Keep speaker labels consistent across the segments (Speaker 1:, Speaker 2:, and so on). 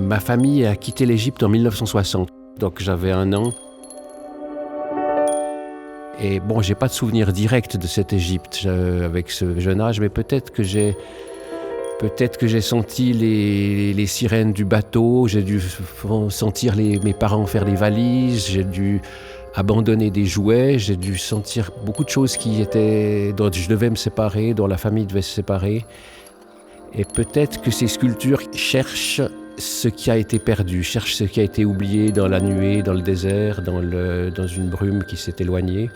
Speaker 1: Ma famille a quitté l'Égypte en 1960, donc j'avais 1 an. Et bon, j'ai pas de souvenir direct de cette Égypte avec ce jeune âge, mais peut-être que j'ai senti les sirènes du bateau, j'ai dû sentir mes parents faire les valises, j'ai dû abandonner des jouets, j'ai dû sentir beaucoup de choses dont je devais me séparer, dont la famille devait se séparer. Et peut-être que ces sculptures cherchent ce qui a été perdu, cherchent ce qui a été oublié dans la nuée, dans le désert, dans une brume qui s'est éloignée.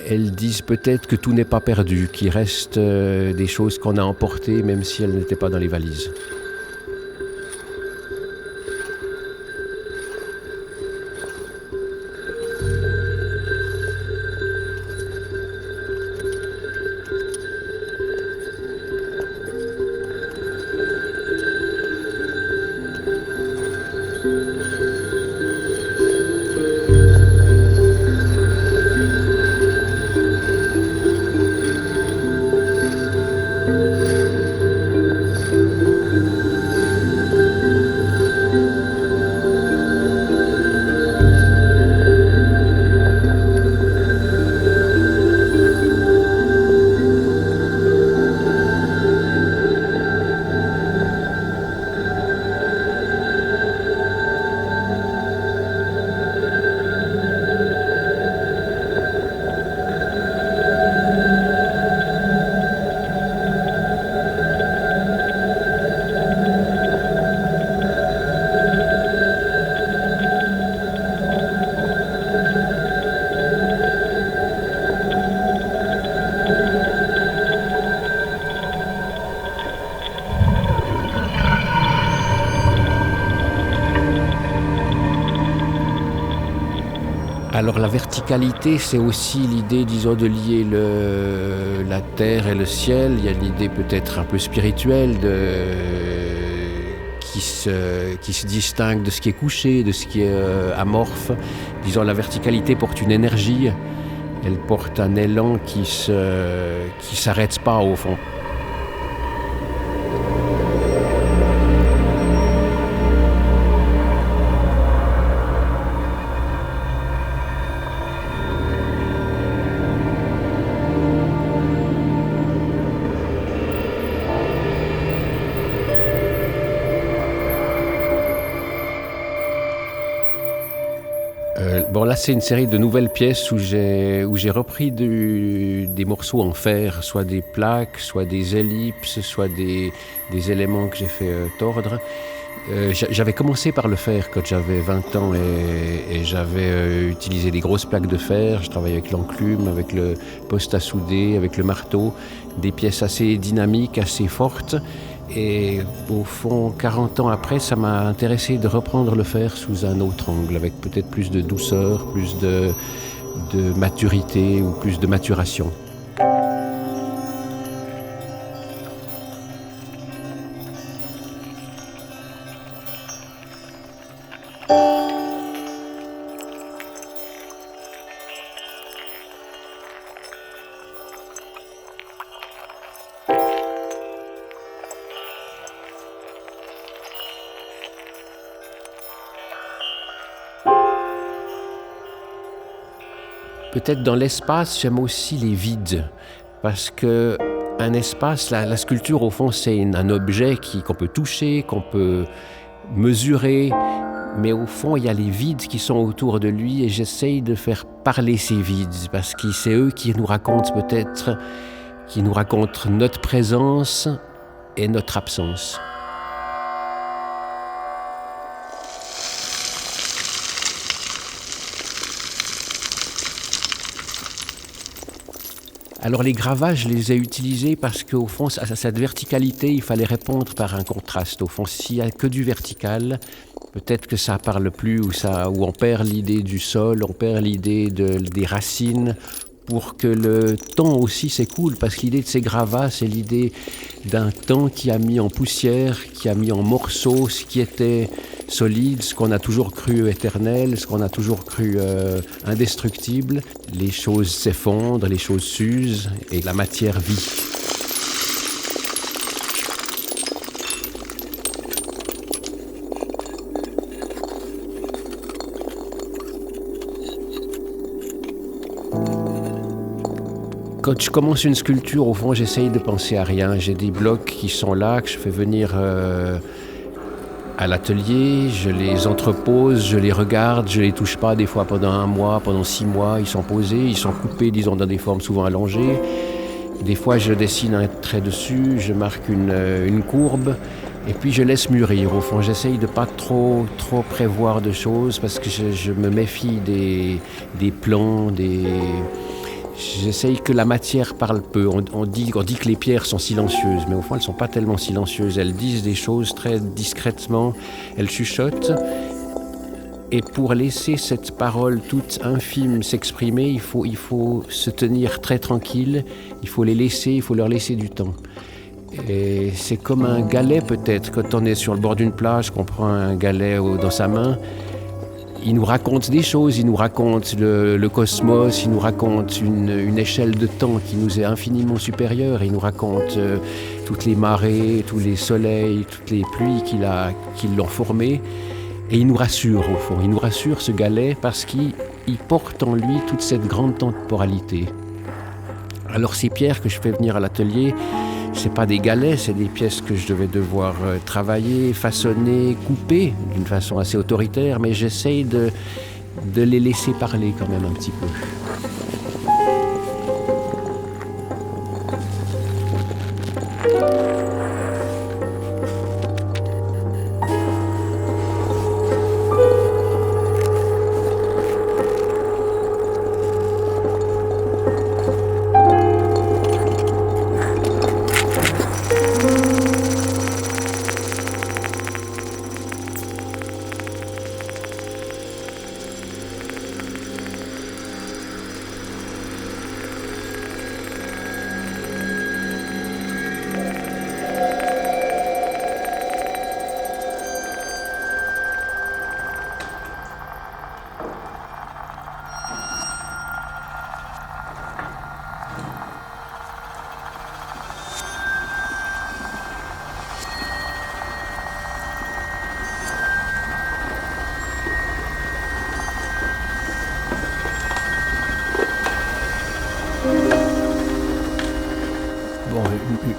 Speaker 1: Elles disent peut-être que tout n'est pas perdu, qu'il reste des choses qu'on a emportées même si elles n'étaient pas dans les valises. Alors la verticalité, c'est aussi l'idée, disons, de lier la terre et le ciel. Il y a l'idée peut-être un peu spirituelle qui se distingue de ce qui est couché, de ce qui est amorphe. Disons, la verticalité porte une énergie, elle porte un élan qui s'arrête pas au fond. Bon, là, c'est une série de nouvelles pièces où j'ai repris des morceaux en fer, soit des plaques, soit des ellipses, soit des éléments que j'ai fait tordre. J'avais commencé par le fer quand j'avais 20 ans et j'avais utilisé des grosses plaques de fer. Je travaillais avec l'enclume, avec le poste à souder, avec le marteau, des pièces assez dynamiques, assez fortes. Et au fond, 40 ans après, ça m'a intéressé de reprendre le fer sous un autre angle, avec peut-être plus de douceur, plus de maturité ou plus de maturation. Peut-être dans l'espace, j'aime aussi les vides, parce que un espace, la sculpture au fond, c'est un objet qu'on peut toucher, qu'on peut mesurer, mais au fond, il y a les vides qui sont autour de lui et j'essaye de faire parler ces vides, parce que c'est eux qui nous racontent peut-être, qui nous racontent notre présence et notre absence. Alors les gravats, je les ai utilisés parce qu'au fond, à cette verticalité, il fallait répondre par un contraste. Au fond, s'il n'y a que du vertical, peut-être que ça ne parle plus, ou on perd l'idée du sol, on perd l'idée des racines, pour que le temps aussi s'écoule. Parce que l'idée de ces gravats, c'est l'idée d'un temps qui a mis en poussière, qui a mis en morceaux ce qui était solide, ce qu'on a toujours cru éternel, ce qu'on a toujours cru indestructible. Les choses s'effondrent, les choses s'usent et la matière vit. Quand je commence une sculpture, au fond, j'essaye de penser à rien. J'ai des blocs qui sont là, que je fais venir à l'atelier, je les entrepose, je les regarde, je les touche pas des fois pendant 1 mois, pendant 6 mois. Ils sont posés, ils sont coupés, disons, dans des formes souvent allongées. Des fois, je dessine un trait dessus, je marque une courbe, et puis je laisse mûrir. Au fond, j'essaye de pas trop prévoir de choses parce que je me méfie des plans, J'essaye que la matière parle peu. On dit que les pierres sont silencieuses, mais au fond, elles ne sont pas tellement silencieuses. Elles disent des choses très discrètement, elles chuchotent. Et pour laisser cette parole toute infime s'exprimer, il faut se tenir très tranquille, il faut leur laisser du temps. Et c'est comme un galet peut-être, quand on est sur le bord d'une plage, qu'on prend un galet dans sa main, il nous raconte des choses, il nous raconte le cosmos, il nous raconte une échelle de temps qui nous est infiniment supérieure, il nous raconte toutes les marées, tous les soleils, toutes les pluies qui l'ont formé. Et il nous rassure au fond, il nous rassure ce galet parce qu'il porte en lui toute cette grande temporalité. Alors ces pierres que je fais venir à l'atelier, c'est pas des galets, c'est des pièces que je vais devoir travailler, façonner, couper d'une façon assez autoritaire, mais j'essaye de les laisser parler quand même un petit peu.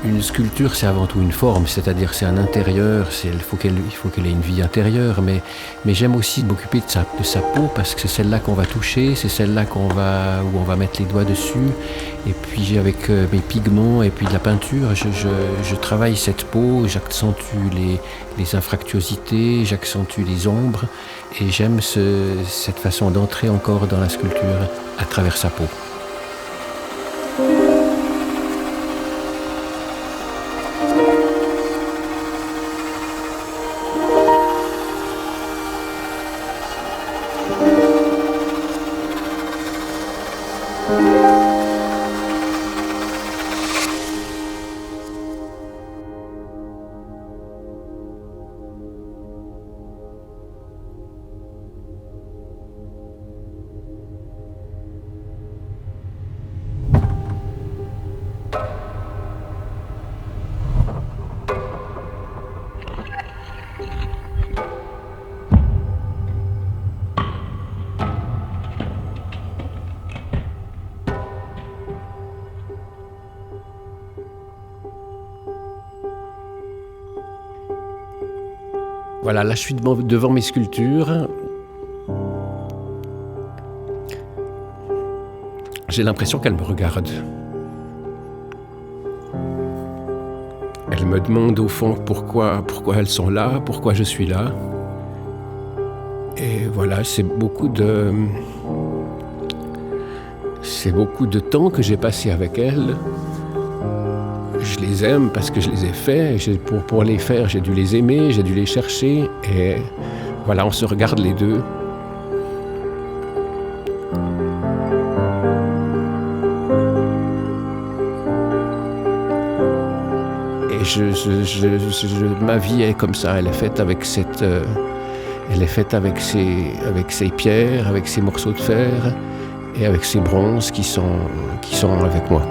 Speaker 1: Une sculpture, c'est avant tout une forme, c'est-à-dire c'est un intérieur, il faut qu'elle ait une vie intérieure, mais j'aime aussi m'occuper de sa peau parce que c'est celle-là qu'on va toucher, c'est celle-là où on va mettre les doigts dessus. Et puis avec mes pigments et puis de la peinture, je travaille cette peau, j'accentue les infractuosités, j'accentue les ombres, et j'aime cette façon d'entrer encore dans la sculpture à travers sa peau. Voilà, là je suis devant mes sculptures. J'ai l'impression qu'elles me regardent. Elles me demandent au fond pourquoi elles sont là, pourquoi je suis là. Et voilà, c'est beaucoup de temps que j'ai passé avec elles. Je les aime parce que je les ai faits. Pour les faire, j'ai dû les aimer, j'ai dû les chercher. Et voilà, on se regarde les deux. Et ma vie est comme ça. Elle est faite avec ces pierres, avec ces morceaux de fer et avec ces bronzes qui sont avec moi.